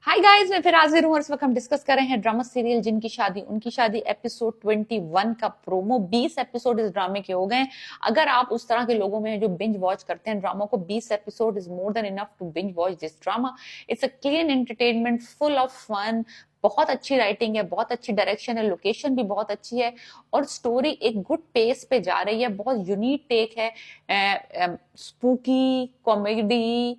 Hi guys, मैं फिर हाजिर हूँ और इस वक्त हम डिस्कस कर रहे हैं ड्रामा सीरियल जिनकी शादी उनकी शादी एपिसोड 21 का प्रोमो। 20 एपिसोड इस ड्रामे के हो गए। अगर आप उस तरह के लोगों में हैं जो बिंज वॉच करते हैं ड्रामा को, 20 episode is more than enough to binge watch this drama. It's a clean entertainment full of fun. बहुत अच्छी राइटिंग है, बहुत अच्छी डायरेक्शन है, लोकेशन भी बहुत अच्छी है और स्टोरी एक गुड पेस पे जा रही है। बहुत यूनिक टेक है, spooky comedy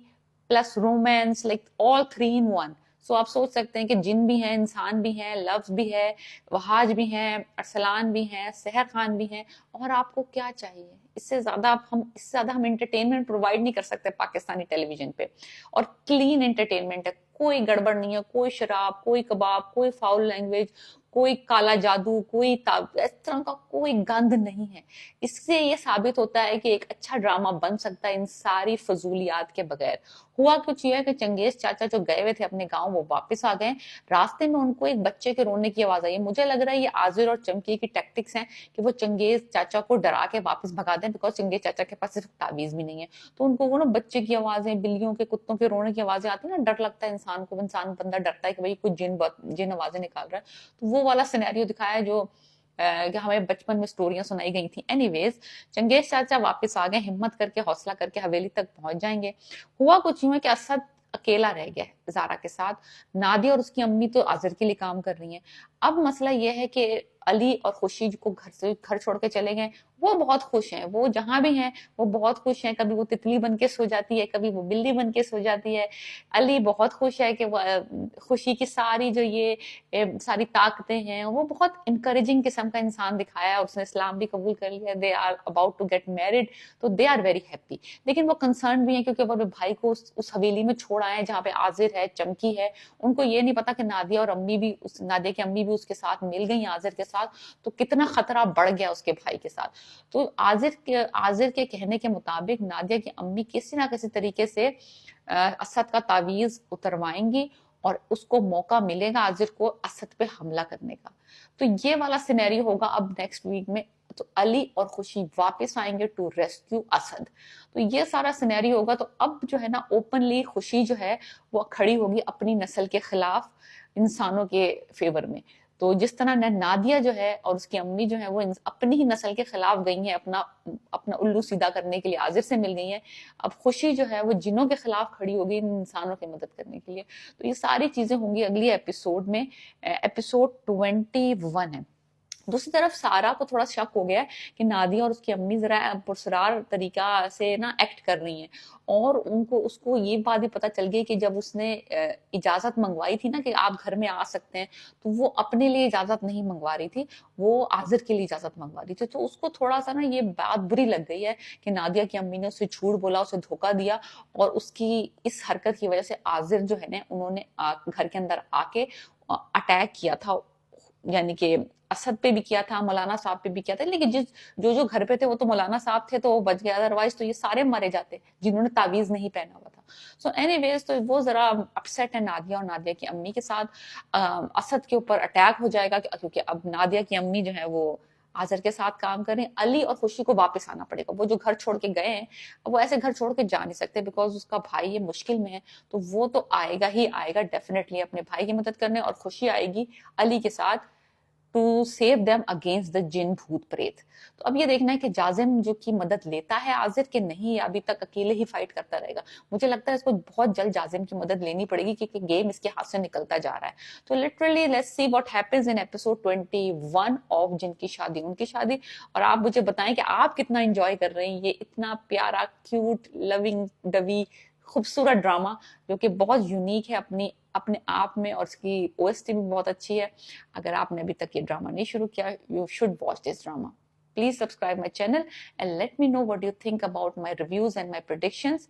plus romance, like all three in one. So आप सोच सकते हैं कि जिन भी हैं, इंसान भी हैं, लफ्ज भी है, वहाज भी हैं, अरसलान भी हैं, सहर खान भी हैं, और आपको क्या चाहिए? इससे ज्यादा हम एंटरटेनमेंट प्रोवाइड नहीं कर सकते पाकिस्तानी टेलीविजन पे। और क्लीन एंटरटेनमेंट है, कोई गड़बड़ नहीं है, कोई शराब, कोई कबाब, कोई फाउल लैंग्वेज, कोई काला जादू, इस तरह का कोई गंद नहीं है। इससे ये साबित होता है कि एक अच्छा ड्रामा बन सकता है इन सारी फजूलियात के बगैर। हुआ कुछ ये है कि चंगेज चाचा जो गए हुए थे अपने गांव, वो वापस आ गए। रास्ते में उनको एक बच्चे के रोने की आवाज आई है। मुझे लग रहा है ये आजिर और चमकी की टैक्टिक्स हैं कि वो चंगेज चाचा को डरा के वापस भगा दें, बिकॉज चंगेज चाचा के पास सिर्फ तावीज भी नहीं है। तो उनको वो ना बच्चे की आवाजें, बिल्लियों के, कुत्तों के रोने की आवाजें आती है ना, डर लगता है इंसान को, बंदा डरता है कि भाई कुछ जिन आवाजें निकाल रहा है। तो वो वाला सिनेरियो दिखाया है जो कि हमें बचपन में स्टोरियां सुनाई गई थी। एनीवेज, चंगेज चाचा वापस आ गए, हिम्मत करके, हौसला करके हवेली तक पहुंच जाएंगे। हुआ कुछ यूं है कि असद अकेला रह गया है जारा के साथ। नादिया और उसकी अम्मी तो आजिर के लिए काम कर रही हैं। अब मसला यह है कि अली और खुशी को घर छोड़ के चले गए। वो बहुत खुश हैं, वो जहां भी हैं वो बहुत खुश हैं। कभी वो तितली बन के सो जाती है, कभी वो बिल्ली बन के सो जाती है। अली बहुत खुश है कि वो खुशी की सारी जो ये सारी ताकतें हैं, वो बहुत इंकरेजिंग किस्म का इंसान दिखाया है। उसने इस्लाम भी कबूल कर लिया, they are about to get married, तो दे आर वेरी हैप्पी। लेकिन वो कंसर्न भी है क्योंकि वो अपने भाई को उस हवेली में छोड़ आए जहाँ पे आजिर है, चमकी है। उनको ये नहीं पता कि नादिया की अम्मी भी उसके साथ मिल गई आजिर के साथ, तो कितना खतरा बढ़ गया उसके भाई के साथ। तो आजिर के कहने के मुताबिक नादिया की अम्मी किसी ना किसी तरीके से असद का तावीज उतरवाएंगी और उसको मौका मिलेगा आजिर को असद पे हमला करने का। तो ये वाला सिनेरियो होगा अब नेक्स्ट वीक में। तो अली और खुशी वापस आएंगे टू रेस्क्यू असद। तो ये सारा सिनेरियो होगा। तो अब जो है ना, ओपनली खुशी जो है वो खड़ी होगी अपनी नस्ल के खिलाफ, इंसानों के फेवर में। तो जिस तरह नादिया जो है और उसकी अम्मी जो है वो अपनी ही नस्ल के खिलाफ गई हैं, अपना अपना उल्लू सीधा करने के लिए आजिर से मिल गई हैं। अब खुशी जो है वो जिनों के खिलाफ खड़ी होगी इन इंसानों की मदद करने के लिए। तो ये सारी चीजें होंगी अगली एपिसोड में। एपिसोड 21 है। दूसरी तरफ सारा को थोड़ा शक हो गया कि नादिया और उसकी अम्मी जरा पुरसरार तरीका से ना एक्ट कर रही हैं। और उसको ये बात भी पता चल गई कि जब उसने इजाजत मंगवाई थी ना कि आप घर में आ सकते हैं, तो वो अपने लिए इजाजत नहीं मंगवा रही थी, वो आजिर के लिए इजाजत मंगवा रही थी। तो उसको थोड़ा सा ना ये बात बुरी लग गई है कि नादिया की अम्मी ने उसे झूठ बोला, उसे धोखा दिया, और उसकी इस हरकत की वजह से आजिर जो है ना, उन्होंने घर के अंदर आके अटैक किया था। यानी कि असद पे भी किया था, मौलाना साहब पे भी किया था। लेकिन जो जो घर पे थे वो तो मौलाना साहब थे, तो वो बच गया, अदरवाइज तो ये सारे मरे जाते जिन्होंने तावीज नहीं पहना हुआ था। सो एनीवेज, तो वो जरा अपसेट है नादिया और नादिया की अम्मी के साथ। असद के ऊपर अटैक हो जाएगा क्योंकि अब नादिया की अम्मी जो है वो आजर के साथ काम करें। अली और खुशी को वापस आना पड़ेगा। वो जो घर छोड़ के गए हैं, वो ऐसे घर छोड़ के जा नहीं सकते, बिकॉज उसका भाई ये मुश्किल में है। तो वो तो आएगा ही आएगा डेफिनेटली अपने भाई की मदद करने, और खुशी आएगी अली के साथ to save them against the jinn, भूत प्रेत। तो अब ये देखना है कि जाजिम जो की मदद लेता है आजिर के नहीं, या अभी तक अकेले ही फाइट करता रहेगा। मुझे लगता है इसको बहुत जल्द जाजिम की मदद लेनी पड़ेगी क्योंकि गेम इसके हाथ से निकलता जा रहा है। तो literally let's see what happens in episode 21 of जिनकी शादी उनकी शादी। और आप मुझे बताएं कि आप कितना एंजॉय कर रहे हैं ये इतना प्यारा, क्यूट, लविंग डवी, खूबसूरत ड्रामा, जो कि बहुत यूनिक है अपने आप में, और इसकी ओएसटी भी बहुत अच्छी है। अगर आपने अभी तक ये ड्रामा नहीं शुरू किया, you should watch this drama. Please subscribe my channel and let me know what you think about my reviews and my predictions.